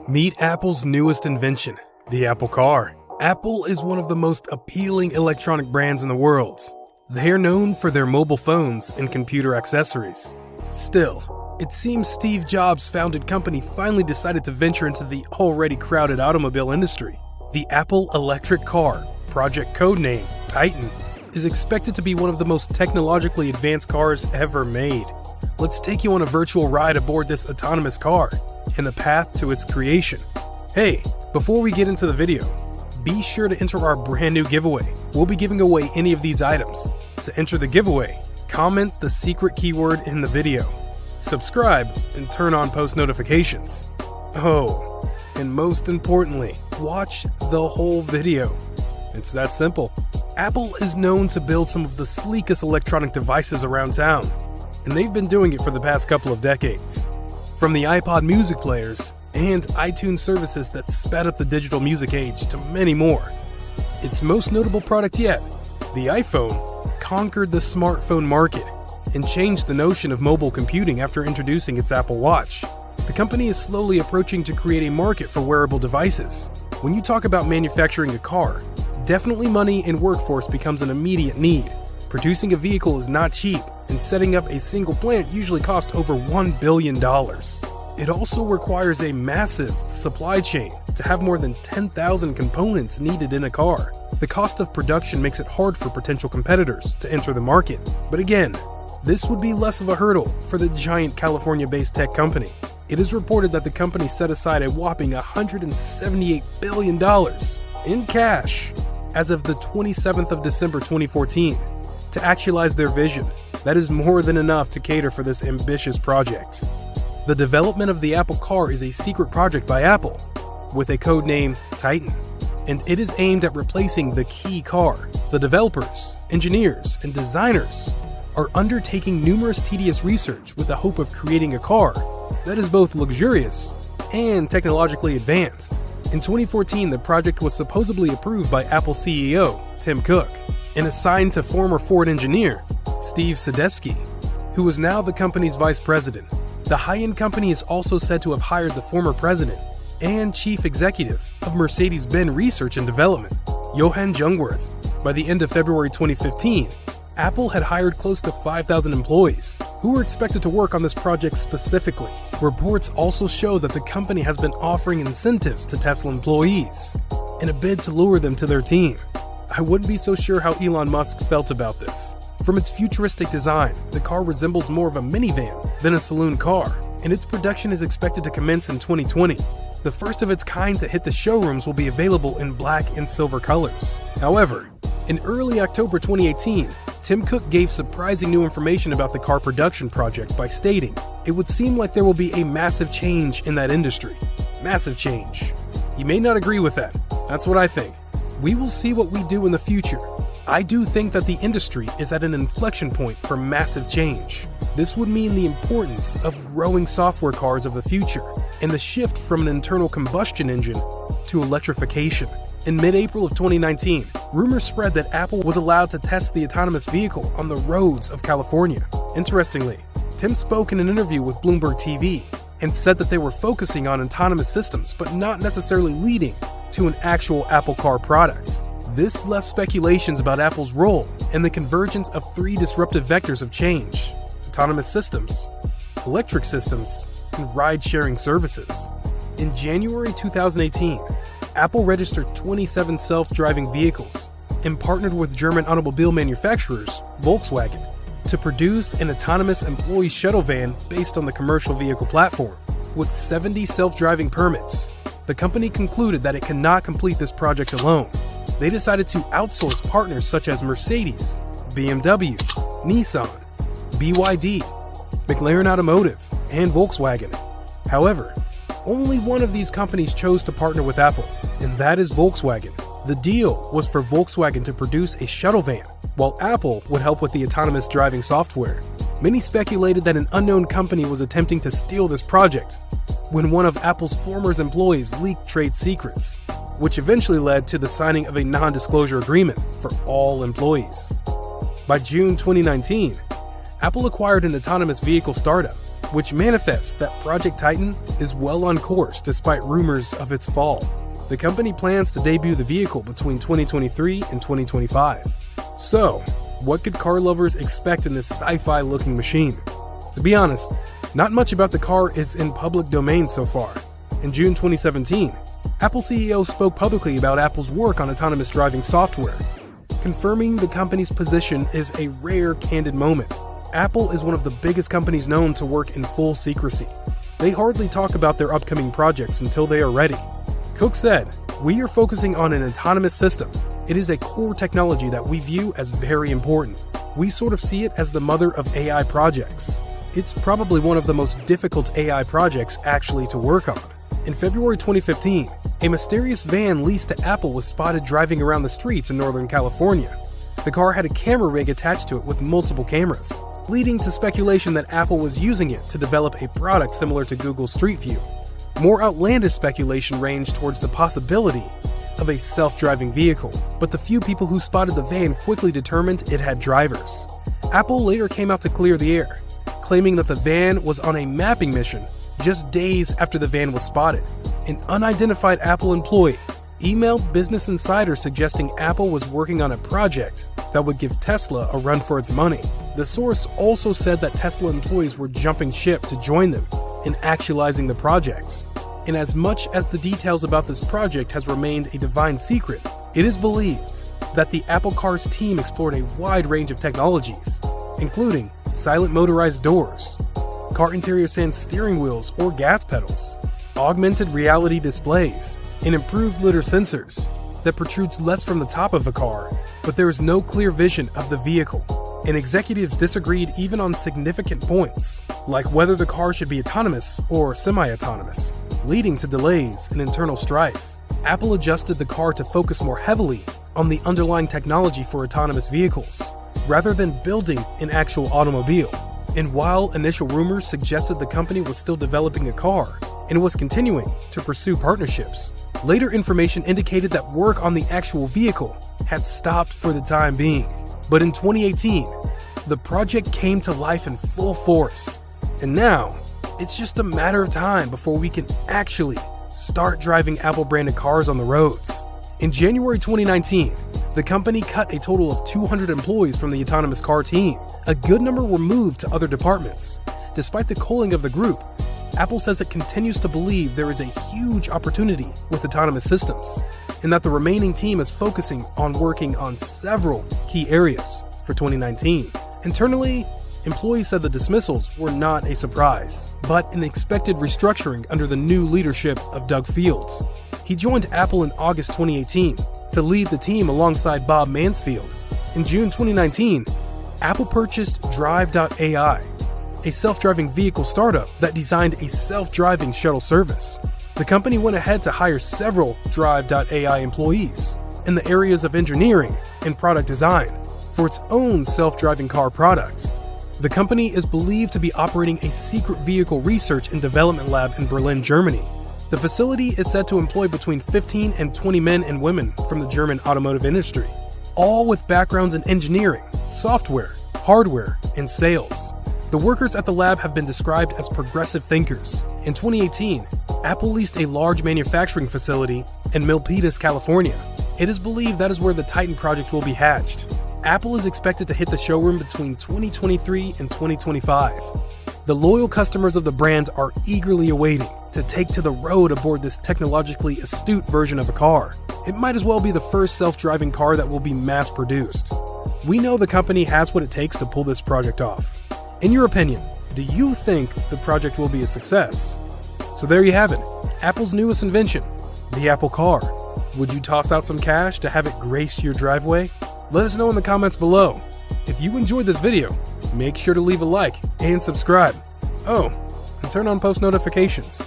Meet Apple's newest invention, the Apple Car. Apple is one of the most appealing electronic brands in the world. They're known for their mobile phones and computer accessories. Still, it seems Steve Jobs' founded company finally decided to venture into the already crowded automobile industry. The Apple electric car, project codename Titan, is expected to be one of the most technologically advanced cars ever made. Let's take you on a virtual ride aboard this autonomous car and the path to its creation. Hey, before we get into the video, be sure to enter our brand new giveaway. We'll be giving away any of these items. To enter the giveaway, comment the secret keyword in the video, subscribe, and turn on post notifications. Oh, and most importantly, watch the whole video. It's that simple. Apple is known to build some of the sleekest electronic devices around town, and they've been doing it for the past couple of decades. From the iPod music players and iTunes services that sped up the digital music age to many more. Its most notable product yet, the iPhone, conquered the smartphone market and changed the notion of mobile computing after introducing its Apple Watch. The company is slowly approaching to create a market for wearable devices. When you talk about manufacturing a car, definitely money and workforce becomes an immediate need. Producing a vehicle is not cheap, and setting up a single plant usually costs over $1 billion. It also requires a massive supply chain to have more than 10,000 components needed in a car. The cost of production makes it hard for potential competitors to enter the market. But again, this would be less of a hurdle for the giant California-based tech company. It is reported that the company set aside a whopping $178 billion in cash as of the 27th of December 2014 to actualize their vision. That is more than enough to cater for this ambitious project. The development of the Apple Car is a secret project by Apple, with a code name Titan, and it is aimed at replacing the key car. The developers, engineers, and designers are undertaking numerous tedious research with the hope of creating a car that is both luxurious and technologically advanced. In 2014, the project was supposedly approved by Apple CEO Tim Cook and assigned to former Ford engineer Steve Sadetsky, who is now the company's vice president. The high-end company is also said to have hired the former president and chief executive of Mercedes-Benz Research and Development, Johan Jungwirth. By the end of February 2015, Apple had hired close to 5,000 employees who were expected to work on this project specifically. Reports also show that the company has been offering incentives to Tesla employees in a bid to lure them to their team. I wouldn't be so sure how Elon Musk felt about this. From its futuristic design, the car resembles more of a minivan than a saloon car, and its production is expected to commence in 2020. The first of its kind to hit the showrooms will be available in black and silver colors. However, in early October 2018, Tim Cook gave surprising new information about the car production project by stating, "It would seem like there will be a massive change in that industry." Massive change. You may not agree with that. That's what I think. We will see what we do in the future. I do think that the industry is at an inflection point for massive change. This would mean the importance of growing software cars of the future and the shift from an internal combustion engine to electrification. In mid-April of 2019, rumors spread that Apple was allowed to test the autonomous vehicle on the roads of California. Interestingly, Tim spoke in an interview with Bloomberg TV and said that they were focusing on autonomous systems but not necessarily leading to an actual Apple Car product. This left speculations about Apple's role in the convergence of three disruptive vectors of change: autonomous systems, electric systems, and ride-sharing services. In January 2018, Apple registered 27 self-driving vehicles and partnered with German automobile manufacturers Volkswagen to produce an autonomous employee shuttle van based on the commercial vehicle platform. With 70 self-driving permits, the company concluded that it cannot complete this project alone. They decided to outsource partners such as Mercedes, BMW, Nissan, BYD, McLaren Automotive, and Volkswagen. However, only one of these companies chose to partner with Apple, and that is Volkswagen. The deal was for Volkswagen to produce a shuttle van, while Apple would help with the autonomous driving software. Many speculated that an unknown company was attempting to steal this project, when one of Apple's former employees leaked trade secrets, which eventually led to the signing of a non-disclosure agreement for all employees. By June 2019, Apple acquired an autonomous vehicle startup which manifests that Project Titan is well on course despite rumors of its fall. The company plans to debut the vehicle between 2023 and 2025. So, what could car lovers expect in this sci-fi looking machine? To be honest, not much about the car is in public domain so far. In June 2017, Apple CEO spoke publicly about Apple's work on autonomous driving software. Confirming the company's position is a rare, candid moment. Apple is one of the biggest companies known to work in full secrecy. They hardly talk about their upcoming projects until they are ready. Cook said, "We are focusing on an autonomous system. It is a core technology that we view as very important. We sort of see it as the mother of AI projects. It's probably one of the most difficult AI projects actually to work on." In February 2015, a mysterious van leased to Apple was spotted driving around the streets in Northern California. The car had a camera rig attached to it with multiple cameras, leading to speculation that Apple was using it to develop a product similar to Google Street View. More outlandish speculation ranged towards the possibility of a self-driving vehicle, but the few people who spotted the van quickly determined it had drivers. Apple later came out to clear the air, claiming that the van was on a mapping mission just days after the van was spotted. An unidentified Apple employee emailed Business Insider suggesting Apple was working on a project that would give Tesla a run for its money. The source also said that Tesla employees were jumping ship to join them in actualizing the project. And as much as the details about this project has remained a divine secret, it is believed that the Apple Car's team explored a wide range of technologies, including silent motorized doors, car interior sans steering wheels or gas pedals, augmented reality displays, and improved lidar sensors that protrudes less from the top of a car, but there is no clear vision of the vehicle. And executives disagreed even on significant points, like whether the car should be autonomous or semi-autonomous, leading to delays and internal strife. Apple adjusted the car to focus more heavily on the underlying technology for autonomous vehicles, rather than building an actual automobile. And while initial rumors suggested the company was still developing a car and was continuing to pursue partnerships, later information indicated that work on the actual vehicle had stopped for the time being. But in 2018, the project came to life in full force. And now, it's just a matter of time before we can actually start driving Apple-branded cars on the roads. In January 2019, the company cut a total of 200 employees from the autonomous car team. A good number were moved to other departments. Despite the culling of the group, Apple says it continues to believe there is a huge opportunity with autonomous systems, and that the remaining team is focusing on working on several key areas for 2019. Internally, employees said the dismissals were not a surprise, but an expected restructuring under the new leadership of Doug Fields. He joined Apple in August 2018 to lead the team alongside Bob Mansfield. In June 2019, Apple purchased Drive.ai, a self-driving vehicle startup that designed a self-driving shuttle service. The company went ahead to hire several Drive.ai employees in the areas of engineering and product design for its own self-driving car products. The company is believed to be operating a secret vehicle research and development lab in Berlin, Germany. The facility is said to employ between 15 and 20 men and women from the German automotive industry, all with backgrounds in engineering, software, hardware, and sales. The workers at the lab have been described as progressive thinkers. In 2018, Apple leased a large manufacturing facility in Milpitas, California. It is believed that is where the Titan project will be hatched. Apple is expected to hit the showroom between 2023 and 2025. The loyal customers of the brand are eagerly awaiting to take to the road aboard this technologically astute version of a car. It might as well be the first self-driving car that will be mass-produced. We know the company has what it takes to pull this project off. In your opinion, do you think the project will be a success? So there you have it, Apple's newest invention, the Apple Car. Would you toss out some cash to have it grace your driveway? Let us know in the comments below. If you enjoyed this video, make sure to leave a like and subscribe. Oh, and turn on post notifications.